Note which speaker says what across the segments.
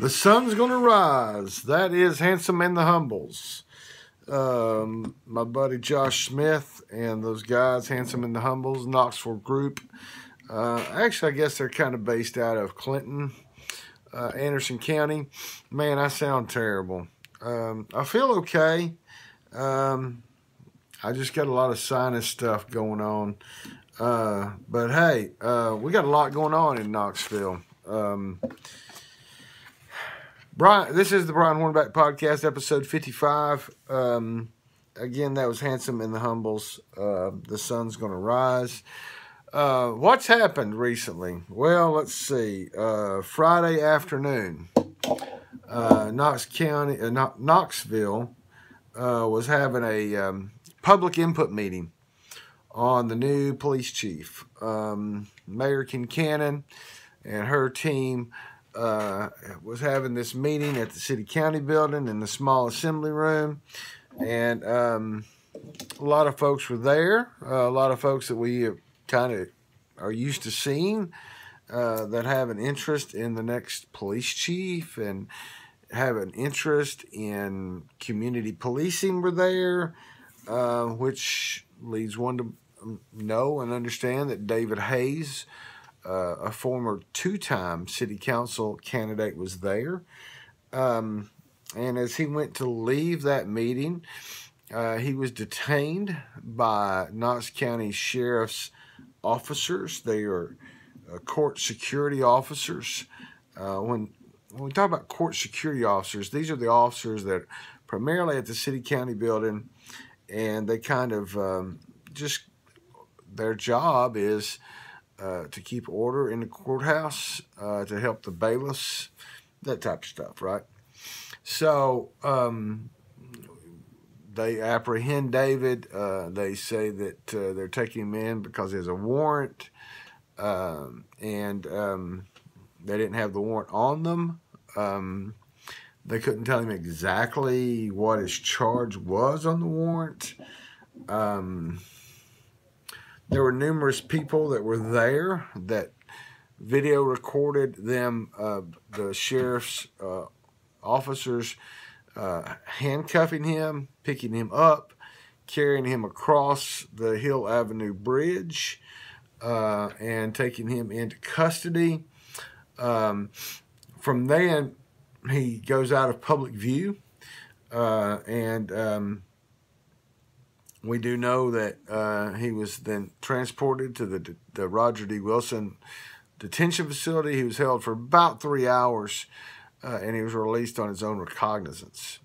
Speaker 1: The sun's gonna rise. That is Handsome and the Humbles. My buddy Josh Smith and those guys, Handsome and the Humbles, Knoxville group. Actually, I guess they're kind of based out of Clinton, Anderson County. Man, I sound terrible. I feel okay. I just got a lot of sinus stuff going on. But hey, we got a lot going on in Knoxville. Brian, this is the Brian Hornback Podcast, episode 55. Again, that was Handsome and the Humbles. The sun's going to rise. What's happened recently? Well, let's see. Friday afternoon, Knoxville was having a public input meeting on the new police chief. Mayor Kincannon and her team was having this meeting at the city county building in the small assembly room, and a lot of folks were there. A lot of folks that we kind of are used to seeing that have an interest in the next police chief and have an interest in community policing were there, which leads one to know and understand that David Hayes, a former two-time city council candidate, was there. And as he went to leave that meeting, he was detained by Knox County Sheriff's officers. They are court security officers. When we talk about court security officers, these are the officers that are primarily at the city county building, and they kind of just, their job is to keep order in the courthouse, to help the bailiffs, that type of stuff, right? So they apprehend David. They say that they're taking him in because he has a warrant, and they didn't have the warrant on them. They couldn't tell him exactly what his charge was on the warrant. There were numerous people that were there that video recorded them, the sheriff's officers, handcuffing him, picking him up, carrying him across the Hill Avenue Bridge, and taking him into custody. From then, he goes out of public view, and we do know that he was then transported to the Roger D. Wilson detention facility. He was held for about 3 hours, and he was released on his own recognizance.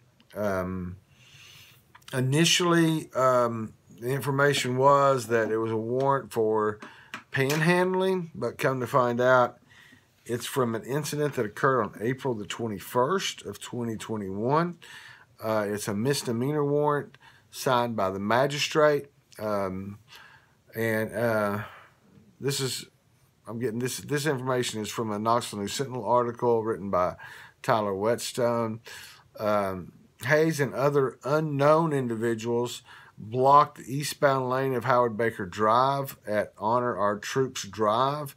Speaker 1: Initially, the information was that it was a warrant for panhandling, but come to find out, it's from an incident that occurred on April the 21st of 2021. It's a misdemeanor warrant signed by the magistrate, and this is, I'm getting this information is from a Knoxville News Sentinel article written by Tyler Whetstone. Hayes and other unknown individuals blocked the eastbound lane of Howard Baker Drive at Honor Our Troops Drive,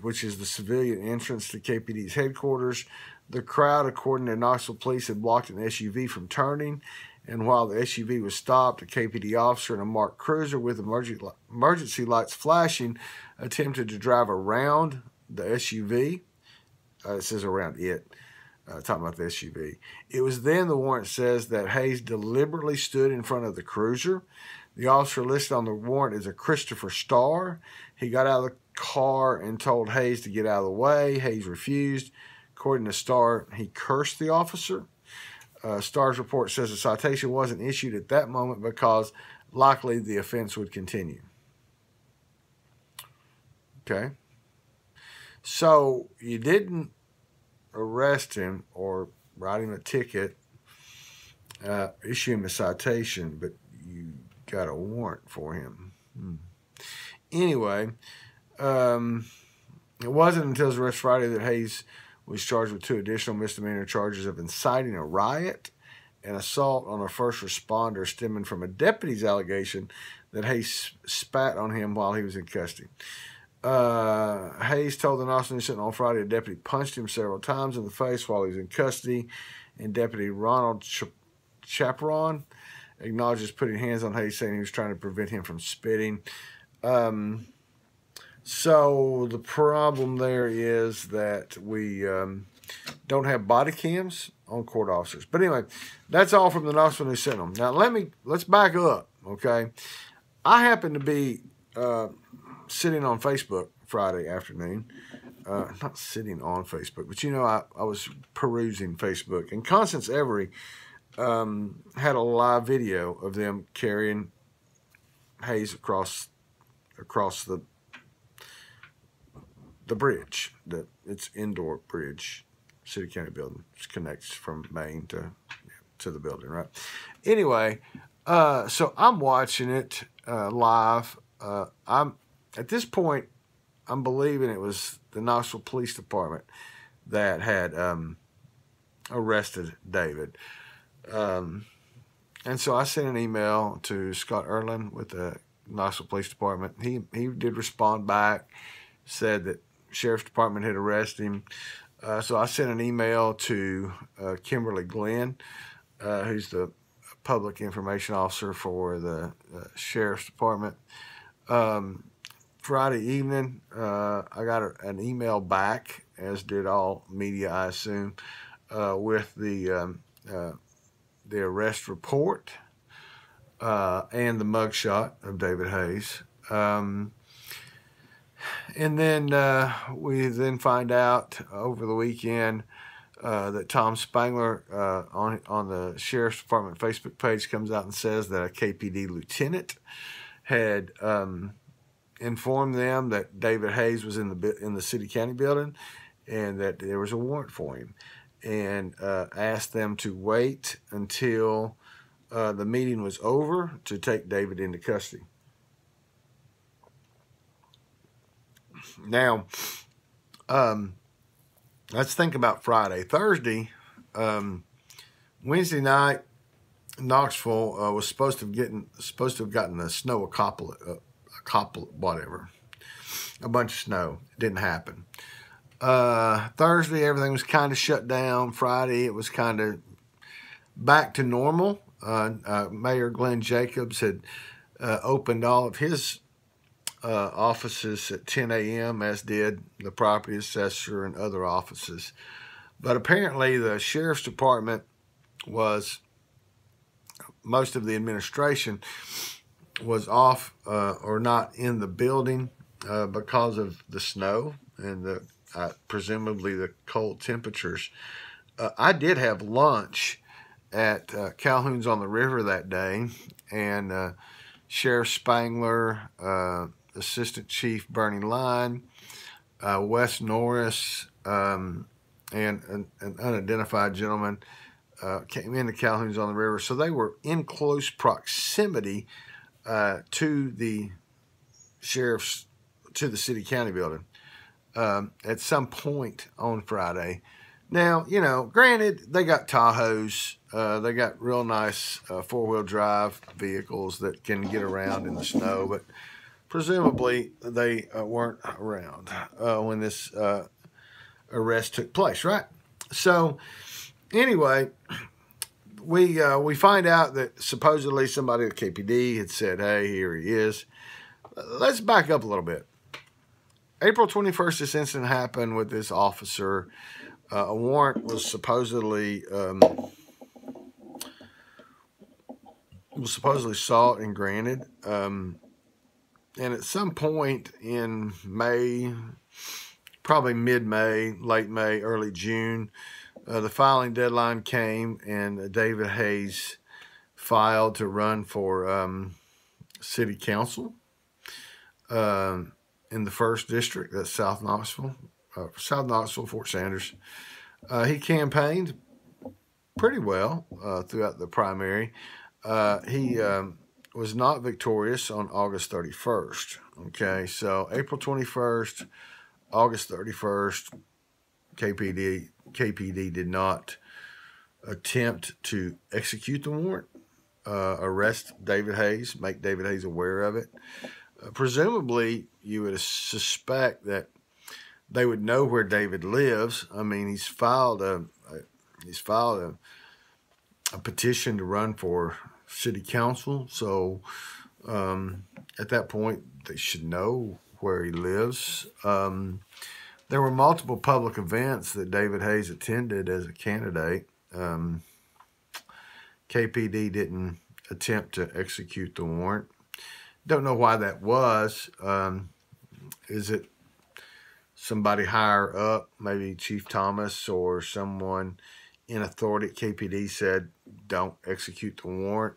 Speaker 1: which is the civilian entrance to KPD's headquarters. The crowd, according to Knoxville police, had blocked an SUV from turning, and while the SUV was stopped, a KPD officer in a marked cruiser with emergency lights flashing attempted to drive around the SUV. It says around it, talking about the SUV. It was then, the warrant says, that Hayes deliberately stood in front of the cruiser. The officer listed on the warrant is a Christopher Starr. He got out of the car and told Hayes to get out of the way. Hayes refused. According to Starr, he cursed the officer. Starr's report says the citation wasn't issued at that moment because likely the offense would continue. Okay. So you didn't arrest him or write him a ticket, issue him a citation, but you got a warrant for him. Anyway, it wasn't until his arrest Friday that Hayes was charged with 2 additional misdemeanor charges of inciting a riot and assault on a first responder, stemming from a deputy's allegation that Hayes spat on him while he was in custody. Hayes told the Knoxville News Sentinel on Friday a deputy punched him several times in the face while he was in custody, and Deputy Ronald Chaperon acknowledges putting hands on Hayes, saying he was trying to prevent him from spitting. So the problem there is that we don't have body cams on court officers. But anyway, that's all from the Knoxville News Sentinel. Now let's back up, okay? I happened to be sitting on Facebook Friday afternoon. Not sitting on Facebook, but I was perusing Facebook, and Constance Every had a live video of them carrying Hayes across the bridge. It's indoor bridge, city county building. It connects from Main to the building, right? Anyway, so I'm watching it live. At this point, I'm believing it was the Knoxville Police Department that had arrested David. And so I sent an email to Scott Erlin with the Knoxville Police Department. He did respond back, said that Sheriff's Department had arrested him. So I sent an email to Kimberly Glenn, who's the public information officer for the Sheriff's Department. Friday evening, I got an email back, as did all media, I assume, with the arrest report and the mugshot of David Hayes. And then we then find out over the weekend that Tom Spangler on the Sheriff's Department Facebook page comes out and says that a KPD lieutenant had informed them that David Hayes was in the city county building and that there was a warrant for him, and asked them to wait until the meeting was over to take David into custody. Now, let's think about Friday. Thursday, Wednesday night, Knoxville was supposed to have gotten a snow whatever, a bunch of snow. It didn't happen. Thursday, everything was kind of shut down. Friday, it was kind of back to normal. Mayor Glenn Jacobs had opened all of his offices at 10 a.m., as did the property assessor and other offices. But apparently the Sheriff's Department most of the administration was off or not in the building because of the snow and presumably the cold temperatures. I did have lunch at Calhoun's on the River that day, and Sheriff Spangler, Assistant Chief Bernie Line, Wes Norris, and an unidentified gentleman came into Calhoun's on the River. So they were in close proximity to the city county building at some point on Friday. Now, granted, they got Tahoes. They got real nice four-wheel drive vehicles that can get around in the snow, but presumably they weren't around when this arrest took place, right? So anyway, we find out that supposedly somebody at KPD had said, hey, here he is. Let's back up a little bit. April 21st, this incident happened with this officer. A warrant was supposedly sought and granted. And at some point in May, probably mid-May, late May, early June, the filing deadline came, and David Hayes filed to run for city council in the 1st District. That's South Knoxville, Fort Sanders. He campaigned pretty well throughout the primary. He was not victorious on August 31st. Okay, so April 21st, August 31st, KPD did not attempt to execute the warrant, arrest David Hayes, make David Hayes aware of it. Presumably, you would suspect that they would know where David lives. I mean, he's filed a petition to run for city council, so at that point, they should know where he lives. There were multiple public events that David Hayes attended as a candidate. KPD didn't attempt to execute the warrant. Don't know why that was. Is it somebody higher up, maybe Chief Thomas or someone in authority at KPD said, don't execute the warrant?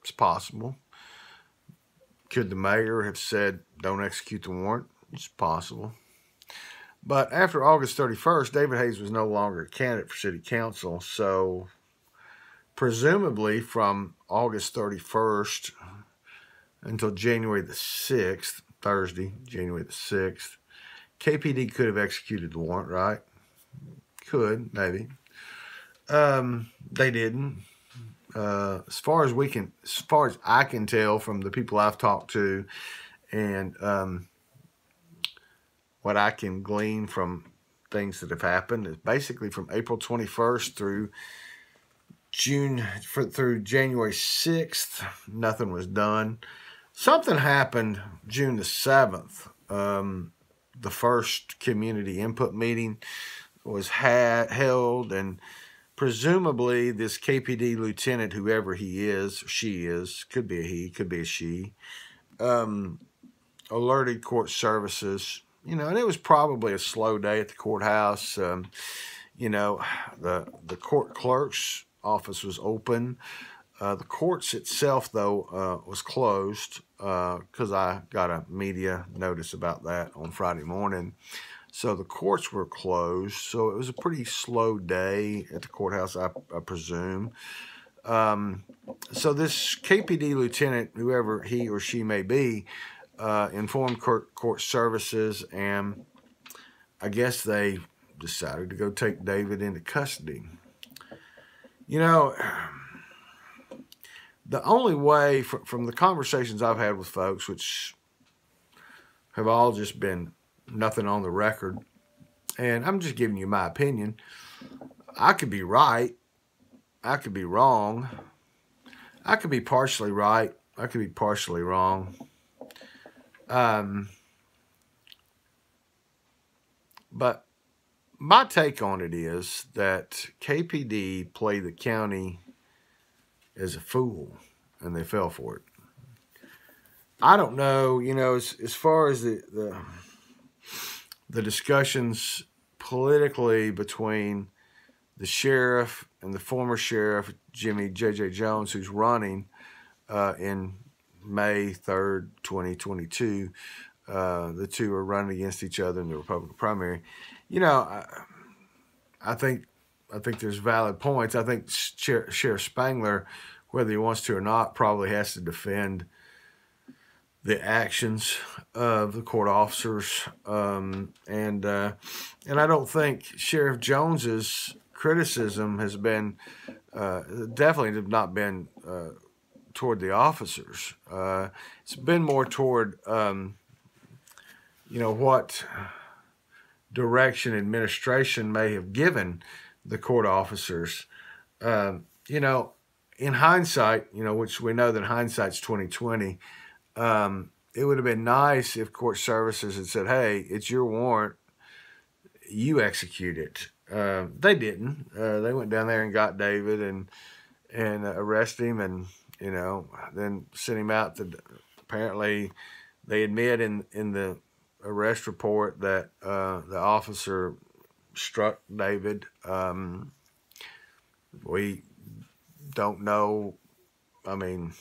Speaker 1: It's possible. Could the mayor have said, don't execute the warrant? It's possible. But after August 31st, David Hayes was no longer a candidate for city council. So presumably from August 31st until January the 6th, Thursday, January the 6th, KPD could have executed the warrant, right? Could, maybe. They didn't. As far as I can tell from the people I've talked to, and what I can glean from things that have happened, is basically from April 21st through January 6th, nothing was done. Something happened June the 7th. The first community input meeting was held, and presumably this KPD lieutenant, whoever he is, or she is, could be a he, could be a she, alerted court services, and it was probably a slow day at the courthouse. The court clerk's office was open. The courts itself, though, was closed because I got a media notice about that on Friday morning. So the courts were closed. So it was a pretty slow day at the courthouse, I presume. So this KPD lieutenant, whoever he or she may be, informed court services, and I guess they decided to go take David into custody. The only way, from the conversations I've had with folks, which have all just been nothing on the record, and I'm just giving you my opinion. I could be right. I could be wrong. I could be partially right. I could be partially wrong. But my take on it is that KPD played the county as a fool, and they fell for it. I don't know, as far as the discussions politically between the sheriff and the former sheriff, Jimmy J.J. Jones, who's running in May 3rd, 2022. The two are running against each other in the Republican primary. I think there's valid points. I think Sheriff Spangler, whether he wants to or not, probably has to defend the actions of the court officers, and I don't think Sheriff Jones's criticism has been definitely have not been toward the officers. It's been more toward what direction administration may have given the court officers. In hindsight, which we know that hindsight's 2020. It would have been nice if court services had said, "Hey, it's your warrant. You execute it." They didn't. They went down there and got David and arrested him, and then sent him out. Apparently, they admit in the arrest report that the officer struck David. We don't know. I mean,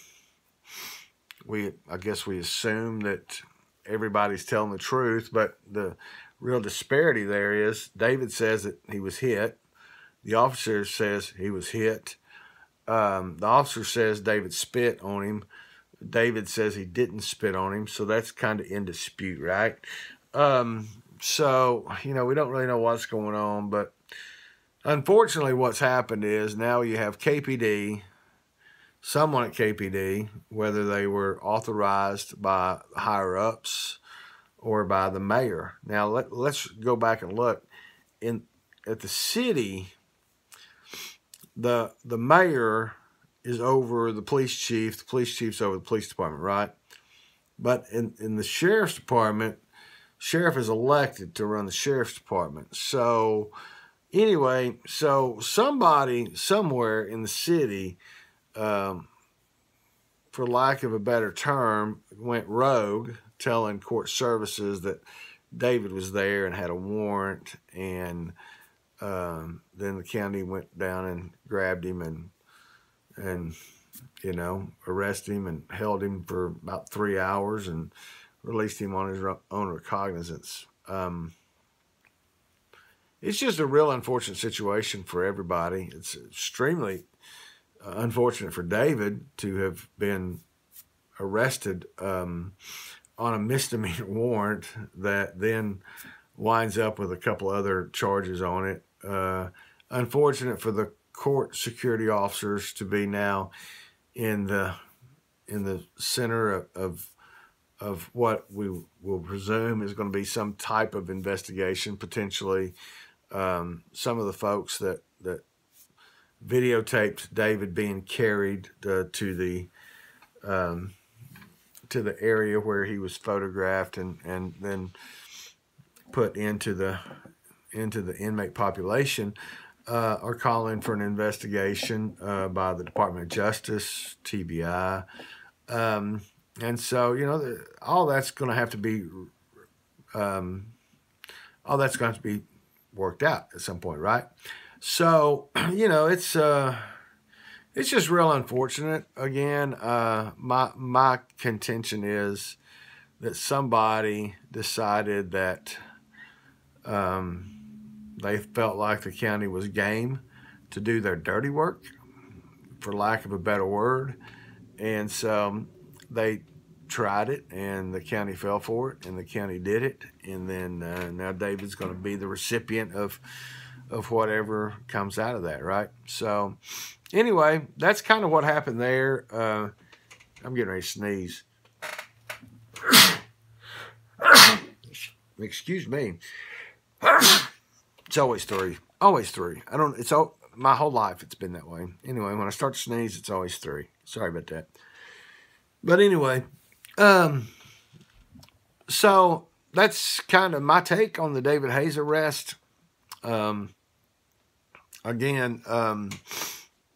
Speaker 1: I guess we assume that everybody's telling the truth, but the real disparity there is David says that he was hit. The officer says he was hit. The officer says David spit on him. David says he didn't spit on him, so that's kind of in dispute, right? So, we don't really know what's going on, but unfortunately what's happened is now you have KPD someone at KPD, whether they were authorized by higher ups or by the mayor. Now let's go back and look at the city. The mayor is over the police chief. The police chief's over the police department, right? But in the sheriff's department, sheriff is elected to run the sheriff's department. So anyway, so somebody somewhere in the city, for lack of a better term, went rogue, telling court services that David was there and had a warrant, and then the county went down and grabbed him and arrested him and held him for about 3 hours and released him on his own recognizance. It's just a real unfortunate situation for everybody. It's extremely unfortunate for David to have been arrested on a misdemeanor warrant that then winds up with a couple other charges on it. Unfortunate for the court security officers to be now in the center of what we will presume is going to be some type of investigation. Potentially, some of the folks that videotaped David being carried to the area where he was photographed and then put into the inmate population are calling for an investigation by the Department of Justice, TBI, and so all that's going to have to be worked out at some point, right? So it's just real unfortunate. Again, my contention is that somebody decided that they felt like the county was game to do their dirty work, for lack of a better word. And so they tried it, and the county fell for it, and the county did it. And then now David's going to be the recipient of whatever comes out of that, right? So anyway, that's kind of what happened there. I'm getting ready to sneeze. Excuse me. It's always three. Always three. My whole life it's been that way. Anyway, when I start to sneeze, it's always three. Sorry about that. But anyway, so that's kind of my take on the David Hayes arrest. Again,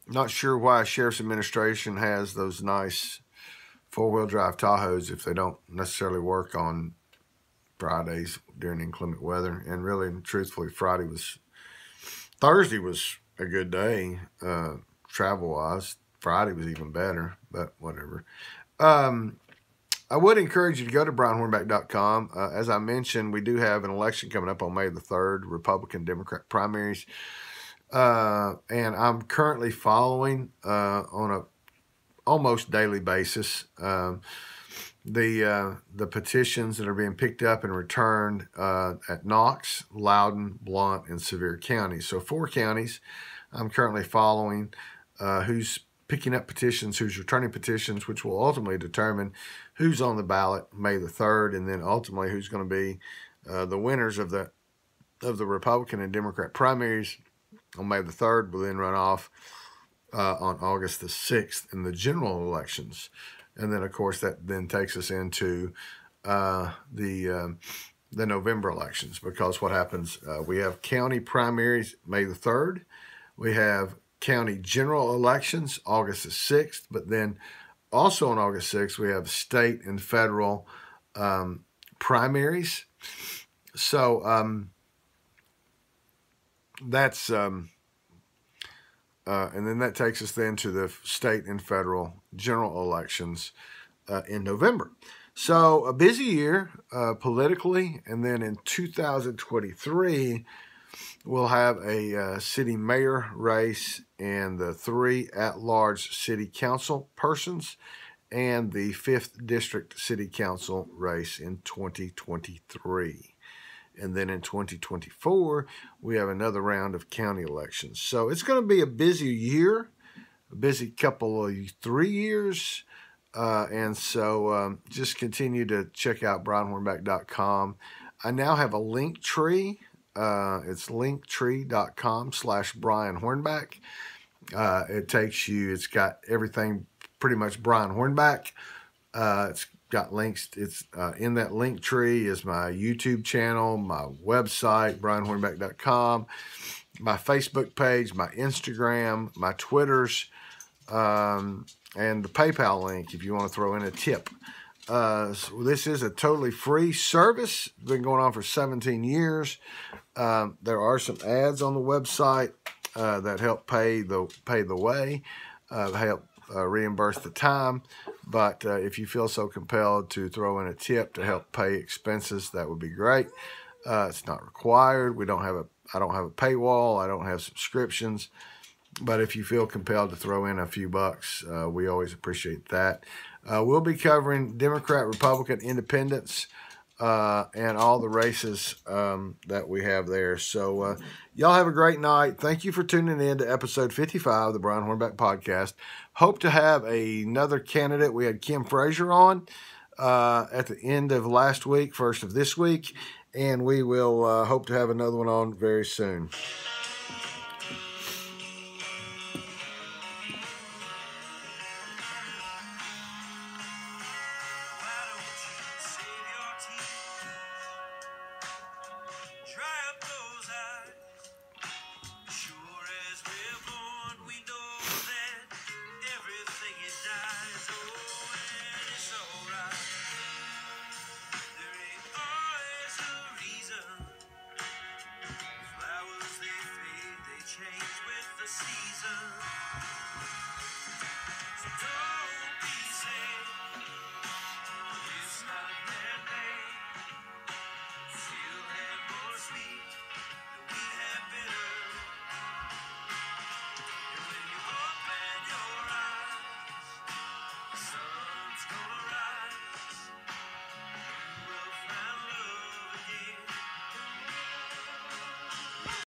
Speaker 1: not sure why Sheriff's Administration has those nice four-wheel drive Tahoes if they don't necessarily work on Fridays during inclement weather. And really, truthfully, Thursday was a good day, travel-wise. Friday was even better, but whatever. I would encourage you to go to brianhornback.com. As I mentioned, we do have an election coming up on May the 3rd, Republican-Democrat primaries. And I'm currently following on a almost daily basis the petitions that are being picked up and returned at Knox, Loudoun, Blount, and Sevier counties. So 4 counties I'm currently following who's picking up petitions, who's returning petitions, which will ultimately determine who's on the ballot May the 3rd, and then ultimately who's going to be the winners of the Republican and Democrat primaries on May the 3rd. Will then run off on August the 6th in the general elections. And then, of course, that then takes us into the November elections, because what happens, we have county primaries May the 3rd. We have county general elections August the 6th. But then also on August 6th, we have state and federal primaries. So that's... and then that takes us then to the state and federal general elections in November. So a busy year politically. And then in 2023, we'll have a city mayor race and the 3 at-large city council persons and the 5th district city council race in 2023. And then in 2024, we have another round of county elections. So it's going to be a busy year. a busy couple of 3 years. And so just continue to check out brianhornback.com. I now have a link tree. It's linktree.com/Brian Hornback. It takes you, it's got everything pretty much Brian Hornback. It's got links. It's in that link tree is my YouTube channel, my website, brianhornback.com, my Facebook page, my Instagram, my Twitters, and the PayPal link if you want to throw in a tip. So this is a totally free service. It's been going on for 17 years. There are some ads on the website that help pay the way, help reimburse the time. But if you feel so compelled to throw in a tip to help pay expenses, that would be great. It's not required. I don't have a paywall. I don't have subscriptions. But if you feel compelled to throw in a few bucks, we always appreciate that. We'll be covering Democrat, Republican, Independents, and all the races that we have there. So y'all have a great night. Thank you for tuning in to episode 55 of the Brian Hornback Podcast. Hope to have another candidate. We had Kim Frazier on at the end of last week, first of this week, and we will hope to have another one on very soon.